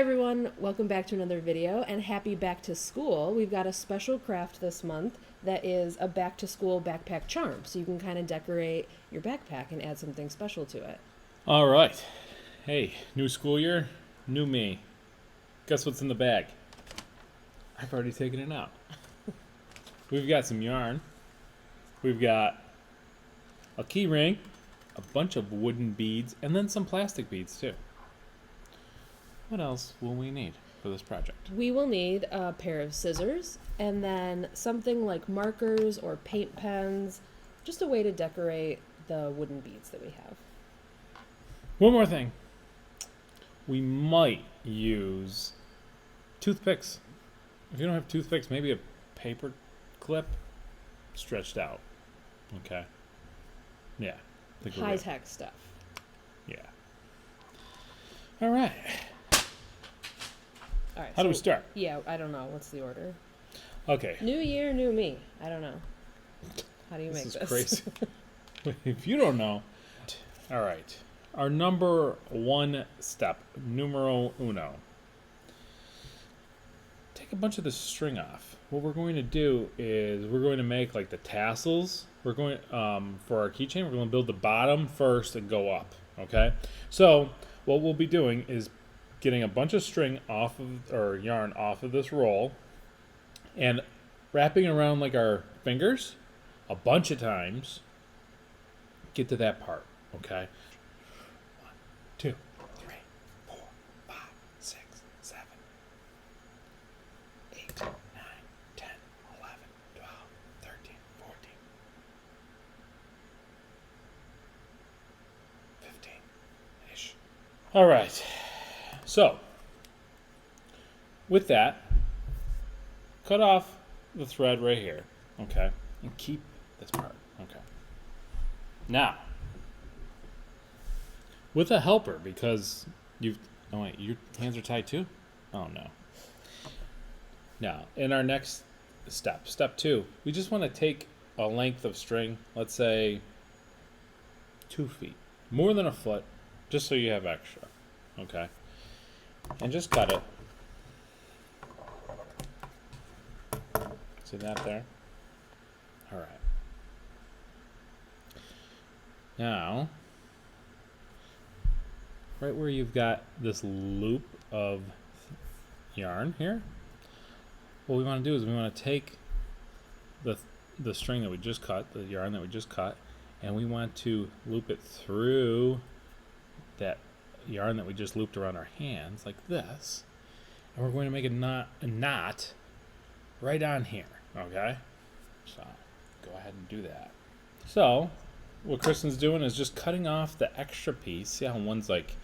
everyone, welcome back to another video and happy back to school. We've got a special craft this month that is a back to school backpack charm, so you can kind of decorate your backpack and add something special to it. All right. Hey, new school year, new me. Guess what's in the bag? I've already taken it out. We've got some yarn. We've got a key ring, a bunch of wooden beads, and then some plastic beads too. What else will we need for this project? We will need a pair of scissors and then something like markers or paint pens, just a way to decorate the wooden beads that we have. One more thing. We might use toothpicks. If you don't have toothpicks, maybe a paper clip stretched out. Okay. Yeah. I think we're good. High-tech stuff. Yeah. All right. All right. How do we start? Yeah, I don't know. What's the order? Okay. New year, new me. I don't know. How do you make This this? is crazy. If you don't know. All right. Our number one step, numero uno. Take a bunch of the string off. What we're going to do is we're going to make like the tassels. We're going for our keychain. We're going to build the bottom first and go up. Okay. So what we'll be doing is getting a bunch of string off of or yarn off of this roll and wrapping around like our fingers a bunch of times. Get to that part. Okay. 1, 2, 3, 4, 5, 6, 7, 8, 9, 10, 11, 12, 13, 14, 15-ish. All right. So, with that, cut off the thread right here, okay, and keep this part, okay. Now, with a helper, because oh wait, your hands are tied too? Oh no. Now, in our next step 2, we just want to take a length of string, let's say 2 feet, more than a foot, just so you have extra, okay? And just cut it. See that there? All right. Now, right where you've got this loop of yarn here, what we want to do is we want to take the string that we just cut, the yarn that we just cut, and we want to loop it through that yarn that we just looped around our hands like this, and we're going to make a knot right on here, okay? So go ahead and do that. So what Kristen's doing is just cutting off the extra piece. See how one's like,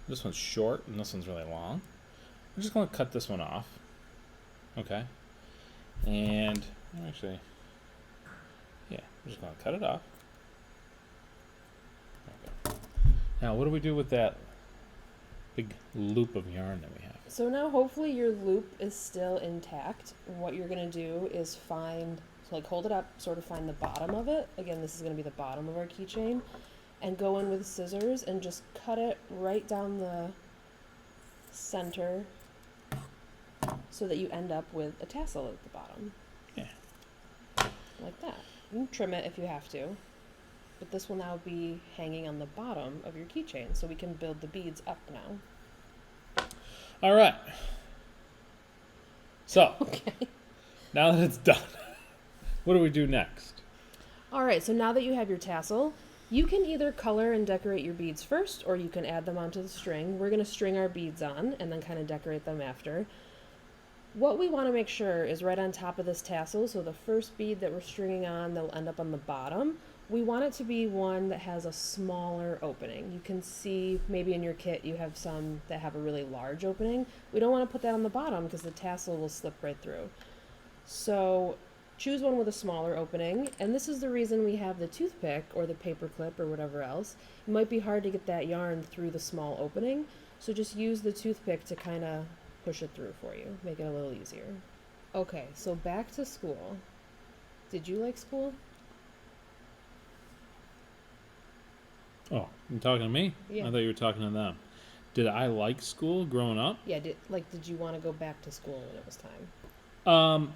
this one's short and this one's really long? We're just going to cut this one off, okay? And actually, yeah, we're just going to cut it off. Okay. Now what do we do with that big loop of yarn that we have? So now hopefully your loop is still intact. What you're going to do is hold it up, sort of find the bottom of it. Again, this is going to be the bottom of our keychain. And go in with scissors and just cut it right down the center so that you end up with a tassel at the bottom. Yeah. Like that. You can trim it if you have to. But this will now be hanging on the bottom of your keychain, so we can build the beads up now. All right. So, Okay. now that it's done, what do we do next? All right, so now that you have your tassel, you can either color and decorate your beads first, or you can add them onto the string. We're going to string our beads on and then kind of decorate them after. What we want to make sure is right on top of this tassel, so the first bead that we're stringing on, they'll end up on the bottom. We want it to be one that has a smaller opening. You can see maybe in your kit you have some that have a really large opening. We don't want to put that on the bottom because the tassel will slip right through. So choose one with a smaller opening, and this is the reason we have the toothpick or the paper clip or whatever else. It might be hard to get that yarn through the small opening, so just use the toothpick to kind of push it through for you, make it a little easier. Okay, so back to school. Did you like school? Oh, you talking to me? Yeah. I thought you were talking to them. Did I like school growing up? Yeah, did you want to go back to school when it was time?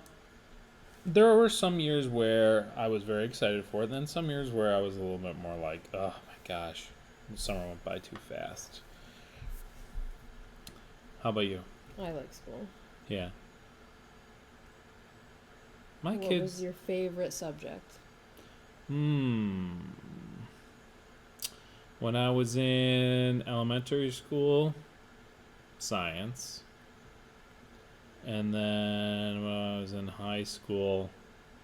There were some years where I was very excited for it, then some years where I was a little bit more like, oh my gosh, the summer went by too fast. How about you? I like school. Yeah. My What kids. was your favorite subject? When I was in elementary school, science. And then when I was in high school,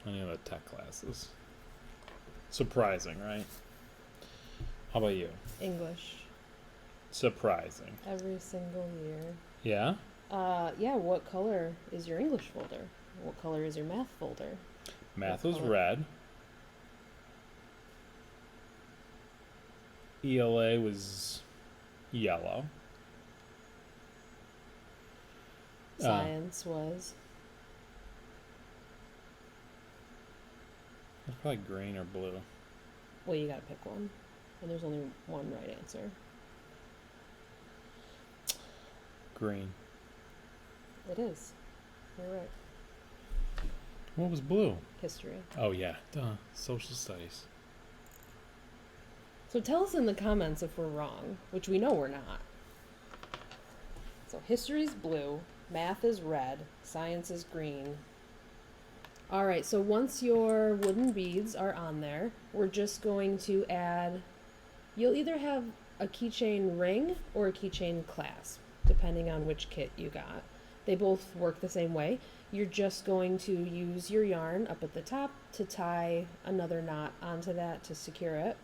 any of the tech classes. Surprising, right? How about you? English. Surprising. Every single year. Yeah? Yeah, what color is your English folder? What color is your math folder? Math What was color? red. ELA was yellow. Science was. It's probably green or blue. Well, you gotta pick one. And there's only one right answer. Green. It is. You're right. What was blue? History. Oh, yeah. Duh. Social studies. So tell us in the comments if we're wrong, which we know we're not. So history's blue, math is red, science is green. All right, so once your wooden beads are on there, we're just going to add, you'll either have a keychain ring or a keychain clasp, depending on which kit you got. They both work the same way. You're just going to use your yarn up at the top to tie another knot onto that to secure it.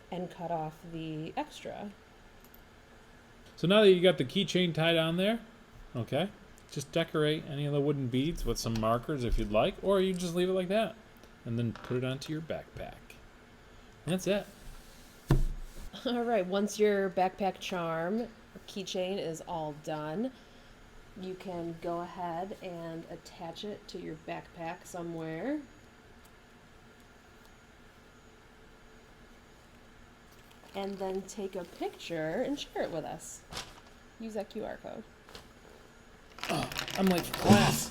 And cut off the extra. So now that you got the keychain tied on there, okay, just decorate any of the wooden beads with some markers if you'd like, or you just leave it like that and then put it onto your backpack. And that's it. All right, once your backpack charm keychain is all done, you can go ahead and attach it to your backpack somewhere. And then take a picture and share it with us. Use that QR code. Oh, I'm late for class.